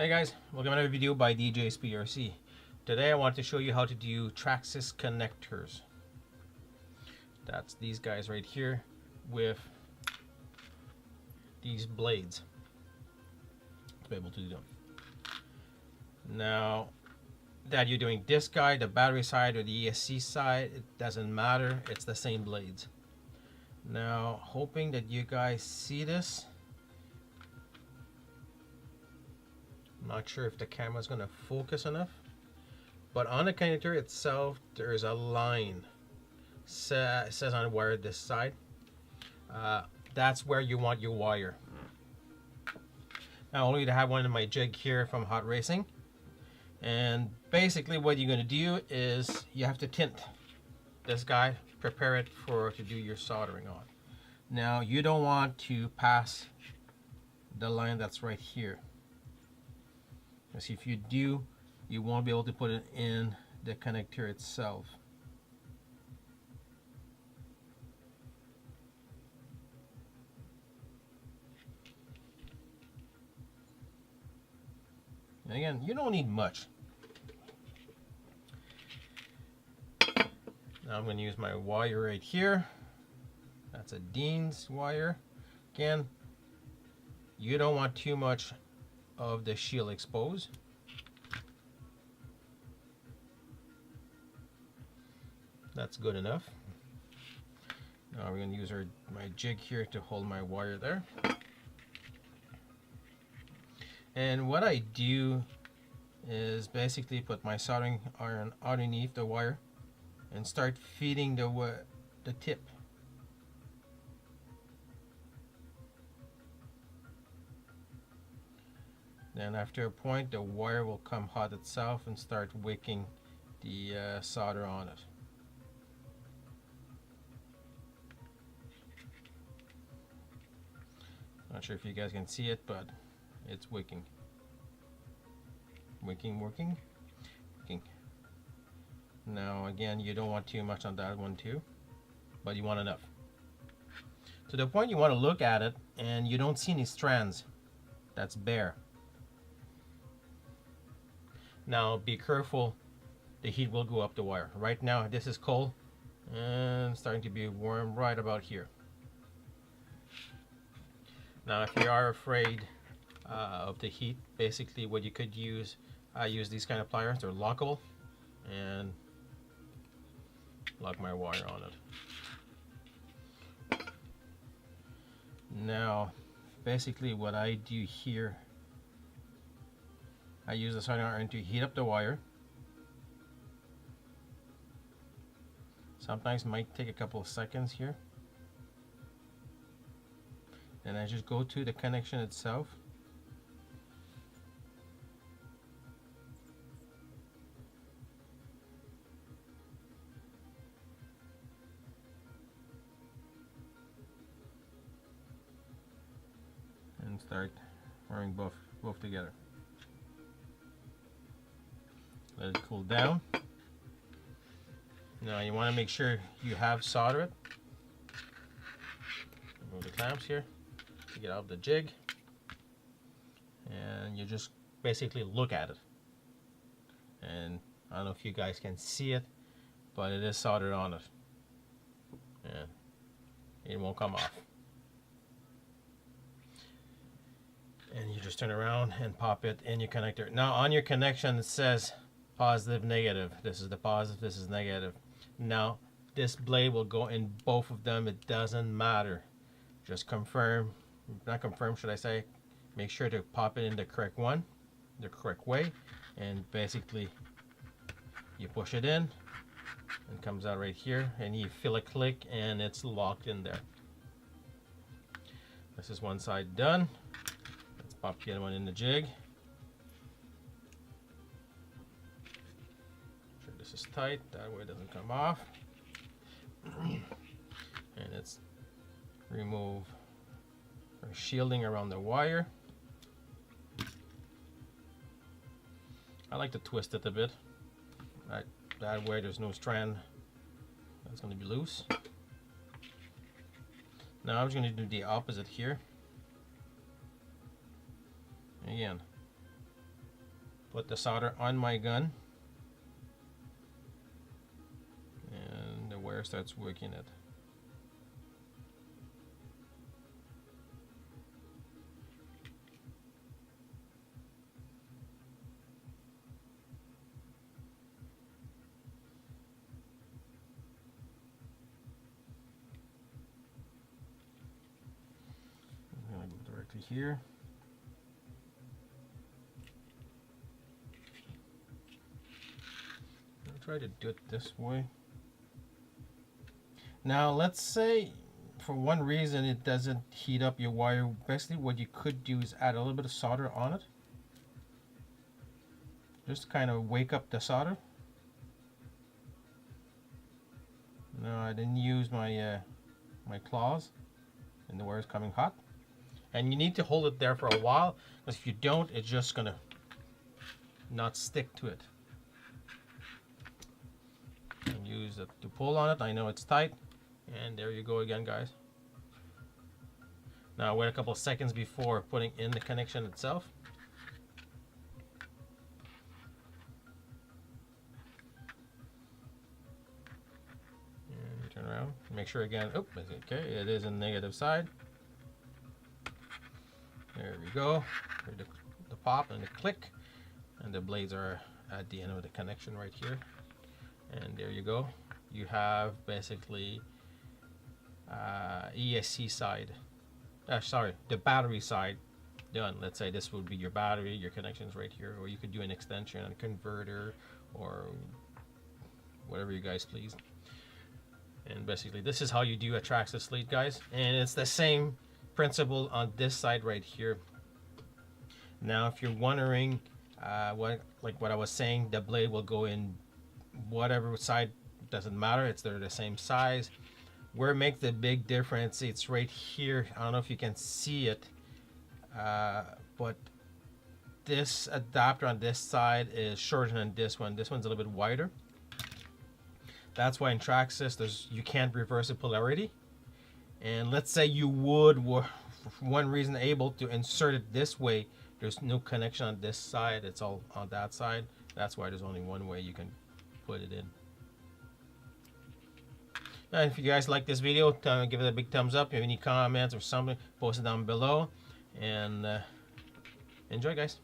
Hey guys, welcome to another video by Djsprc. Today I want to show you how to do Traxxas connectors. That's these guys right here with these blades to be able to do them. Now that you're doing this guy, the battery side or the ESC side, it doesn't matter, it's the same blades. Now hoping that you guys see this. I'm not sure if the camera is going to focus enough, but on the connector itself there's a line. It says on the wire this side. That's where you want your wire. Now only to have one in my jig here from hot racing, and basically what you're going to do is you have to tint this guy, prepare it to do your soldering on. Now you don't want to pass the line that's right here, because if you do, you won't be able to put it in the connector itself. And again, you don't need much. Now I'm going to use my wire right here. That's a Dean's wire. Again, you don't want too much of the shield exposed. That's good enough. Now we're going to use my jig here to hold my wire there. And what I do is basically put my soldering iron underneath the wire and start feeding the tip. Then after a point, the wire will come hot itself and start wicking the solder on it. Not sure if you guys can see it, but it's wicking. Working. Now again, you don't want too much on that one too, but you want enough. To the point you want to look at it and you don't see any strands. That's bare. Now be careful, the heat will go up the wire. Right now this is cold and starting to be warm right about here. Now if you are afraid of the heat, basically what you could use, I use these kind of pliers, they're lockable, and lock my wire on it. Now basically what I do here, I use the soldering iron to heat up the wire. Sometimes it might take a couple of seconds here. And I just go to the connection itself. And start wiring both together. Let it cool down. Now you want to make sure you have solder it. Remove the clamps here to get out of the jig, and you just basically look at it. And I don't know if you guys can see it, but it is soldered on it, and it won't come off. And you just turn around and pop it in your connector. Now on your connection it says positive, negative. This is the positive, this is negative. Now this blade will go in both of them, it doesn't matter. Just confirm, not confirm should I say, make sure to pop it in the correct one, the correct way, and basically you push it in and comes out right here, and you feel a click and it's locked in there. This is one side done. Let's pop the other one in the jig. This is tight, that way it doesn't come off. And it's remove our shielding around the wire. I like to twist it a bit. That way there's no strand that's going to be loose. Now I'm just going to do the opposite here. Again, put the solder on my gun, and the wire starts working it. I'm going to go directly here. Try to do it this way. Now let's say for one reason it doesn't heat up your wire. Basically what you could do is add a little bit of solder on it, just to kind of wake up the solder. No, I didn't use my my claws, and the wire is coming hot. And you need to hold it there for a while, because if you don't, it's just gonna not stick to it. And use it to pull on it. I know it's tight, and there you go again, guys. Now wait a couple of seconds before putting in the connection itself. And you turn around, make sure again. Oh, okay, it is in the negative side. There we go. The pop and the click, and the blades are at the end of the connection right here. And there you go. You have basically ESC side. Sorry, the battery side done. Let's say this would be your battery, your connections right here, or you could do an extension, a converter, or whatever you guys please. And basically, this is how you do a Traxxas lead, guys. And it's the same principle on this side right here. Now, if you're wondering what I was saying, the blade will go in whatever side, doesn't matter, they're the same size. Where it makes the big difference, it's right here. I don't know if you can see it, but this adapter on this side is shorter than this one. This one's a little bit wider. That's why in Traxxas you can't reverse the polarity. And let's say you would, for one reason, able to insert it this way, there's no connection on this side, it's all on that side. That's why there's only one way you can put it in. And if you guys like this video, give it a big thumbs up. If you have any comments or something, post it down below. And enjoy, guys.